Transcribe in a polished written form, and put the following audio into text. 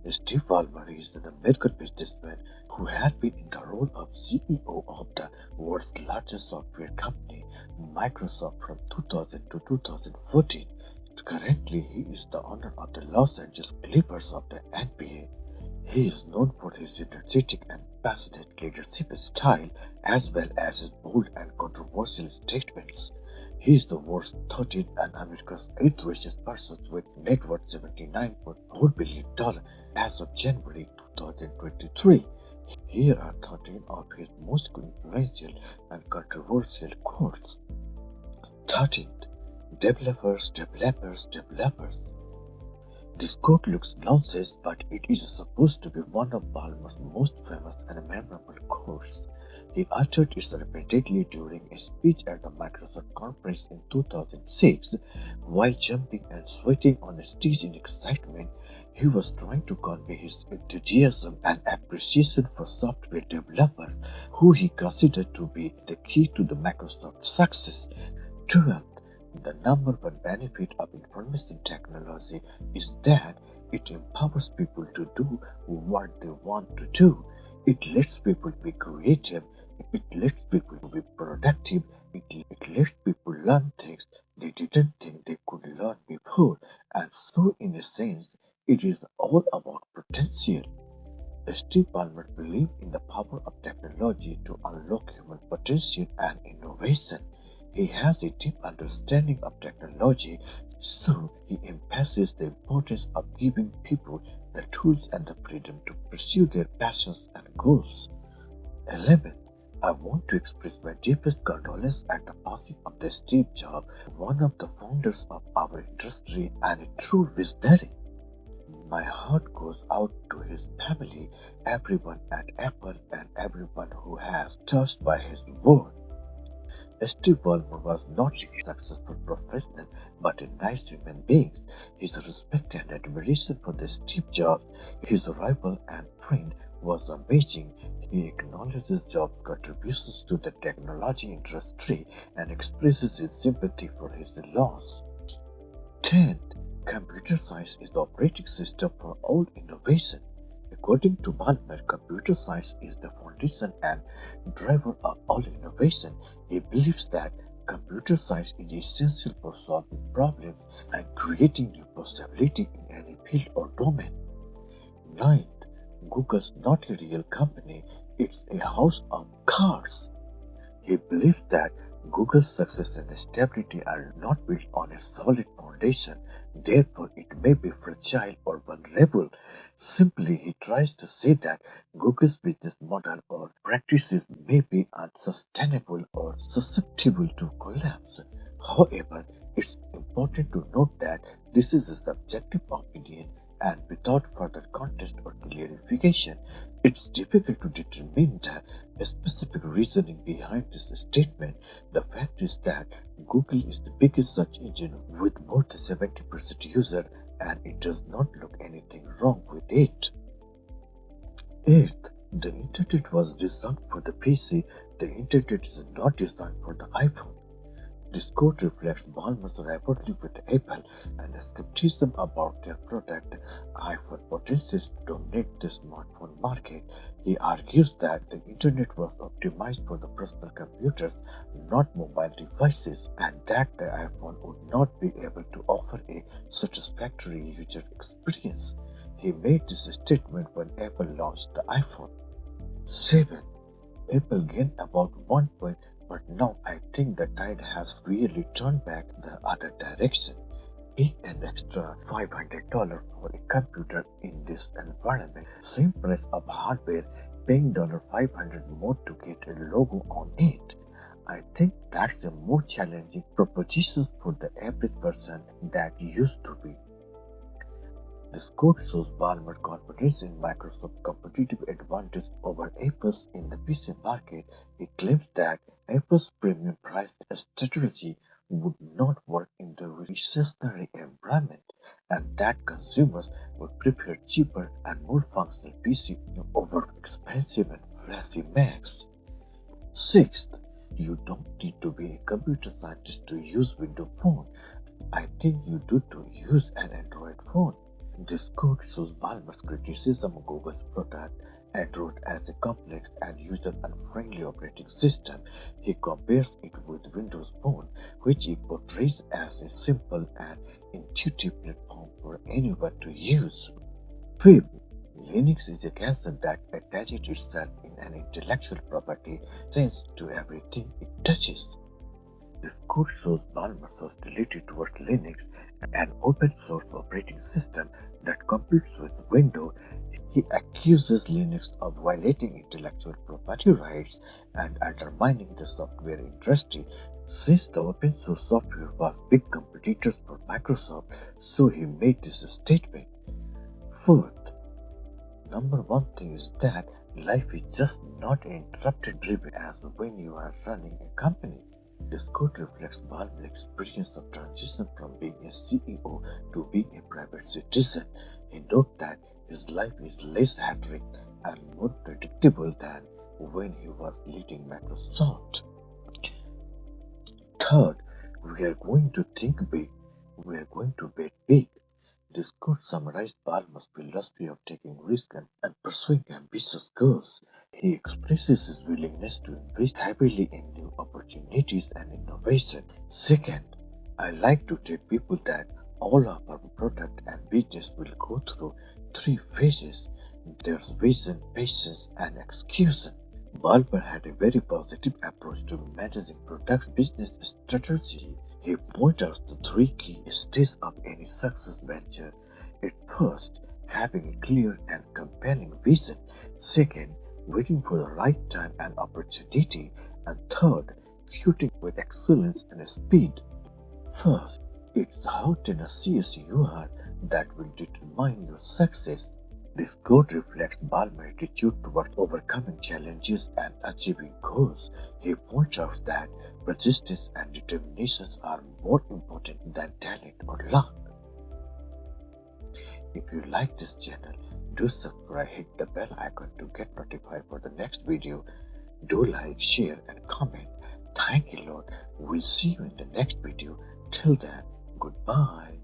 Steve Ballmer is an American businessman who had been in the role of CEO of the world's largest software company, Microsoft, from 2000 to 2014. Currently, he is the owner of the Los Angeles Clippers of the NBA. He is known for his energetic and passionate leadership style as well as his bold and controversial statements. He is the world's 13th and America's 8th richest person with net worth $79.4 billion as of January 2023. Here are 13 of his most influential and controversial quotes. 13th. Developers. This quote looks nonsense, but it is supposed to be one of Ballmer's most famous and memorable quotes. He uttered it repeatedly during a speech at the Microsoft conference in 2006. While jumping and sweating on a stage in excitement, he was trying to convey his enthusiasm and appreciation for software developers, who he considered to be the key to the Microsoft success. 12. The number one benefit of information technology is that it empowers people to do what they want to do. It lets people be creative, it lets people be productive, it lets people learn things they didn't think they could learn before. And so, in a sense, it is all about potential. Steve Ballmer believed in the power of technology to unlock human potential and innovation. He has a deep understanding of technology, so he emphasizes the importance of giving people the tools and the freedom to pursue their passions and goals. 11. I want to express my deepest condolence at the passing of the Steve Jobs, one of the founders of our industry and a true visionary. My heart goes out to his family, everyone at Apple, and everyone who has touched by his word. Steve Ballmer was not only a successful professional but a nice human being. His respect and admiration for the Steve Jobs, his rival and friend, was amazing. He acknowledges Jobs' contributions to the technology industry and expresses his sympathy for his loss. 10. Computer science is the operating system for all innovation. According to Ballmer, computer science is the foundation and driver of all innovation. He believes that computer science is essential for solving problems and creating new possibilities in any field or domain. 9. Google's not a real company, it's a house of cards. He believes that Google's success and stability are not built on a solid foundation, therefore it may be fragile or vulnerable. Simply, he tries to say that Google's business model or practices may be unsustainable or susceptible to collapse. However, it's important to note that this is a subjective opinion and without further context or clarification, it's difficult to determine the specific reasoning behind this statement. The fact is that Google is the biggest search engine with more than 70% user and it does not look anything wrong with it. 8th, the internet was designed for the PC, the internet is not designed for the iPhone. This quote reflects Ballmer's rivalry with Apple and a skepticism about their product iPhone potential to dominate the smartphone market. He argues that the internet was optimized for the personal computers, not mobile devices, and that the iPhone would not be able to offer a satisfactory user experience. He made this statement when Apple launched the iPhone. 7. Apple gained about 1 point, but now I think the tide has really turned back the other direction. Paying an extra $500 for a computer in this environment, same price of hardware, paying $500 more to get a logo on it. I think that's a more challenging proposition for the average person than it used to be. This quote shows Ballmer's confidence in Microsoft's competitive advantage over Apple's in the PC market. He claims that Apple's premium price strategy would not work in the recessionary environment and that consumers would prefer cheaper and more functional PC over expensive and flashy Macs. 6th, you don't need to be a computer scientist to use Windows Phone. I think you do to use an Android phone. This quote shows Ballmer's criticism of Google's product, Android as a complex and user-unfriendly operating system. He compares it with Windows Phone, which he portrays as a simple and intuitive platform for anyone to use. Fifth, Linux is a concept that attaches itself in an intellectual property sense to everything it touches. This quote shows Ballmer's hostility towards Linux, an open source operating system that competes with Windows. He accuses Linux of violating intellectual property rights and undermining the software industry, since the open source software was big competitors for Microsoft, so he made this statement. Fourth, number one thing is that life is just not interrupted driven as when you are running a company. This quote reflects Ballmer's experience of transition from being a CEO to being a private citizen. He notes that his life is less hectic and more predictable than when he was leading Microsoft. Third, we are going to think big. We are going to bet big. This quote summarized Ballmer's philosophy of taking risks and pursuing ambitious goals. He expresses his willingness to invest heavily in new opportunities and innovation. Second, I like to tell people that all of our product and business will go through three phases. There's vision, patience, and execution. Ballmer had a very positive approach to managing product business strategy. He points out the three key stages of any success venture. At first, having a clear and compelling vision. Second, waiting for the right time and opportunity. And third, executing with excellence and speed. First, it's how tenacious you are that will determine your success. This quote reflects Ballmer's attitude towards overcoming challenges and achieving goals. He points out that persistence and determination are more important than talent or luck. If you like this channel, do subscribe, hit the bell icon to get notified for the next video. Do like, share and comment. Thank you Lord. We'll see you in the next video. Till then, goodbye.